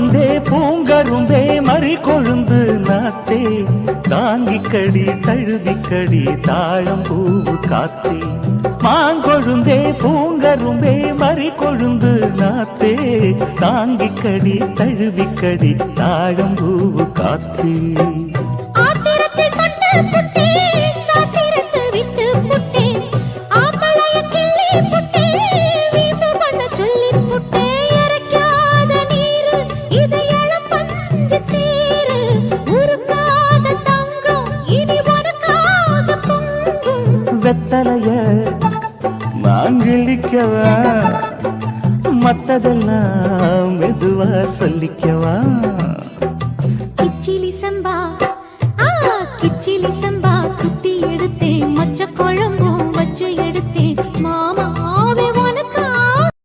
கொழுந்தே பூங்கரும்பே மறி கொழுந்து நாத்தே தாங்கிக்கடி தழுவிக்கடி தாழம் பூவு காத்தே மாங்கொழுந்தே பூங்கரும்பே மறி கொழுந்து நாத்தே தாங்கிக்கடி தழுவிக்கடி தாழம் பூவு காத்தே வெத்தலைய நான் கிழிக்கவா மத்ததெல்லாம் மெதுவா சொல்லிக்கவா கிச்சிலி சம்பா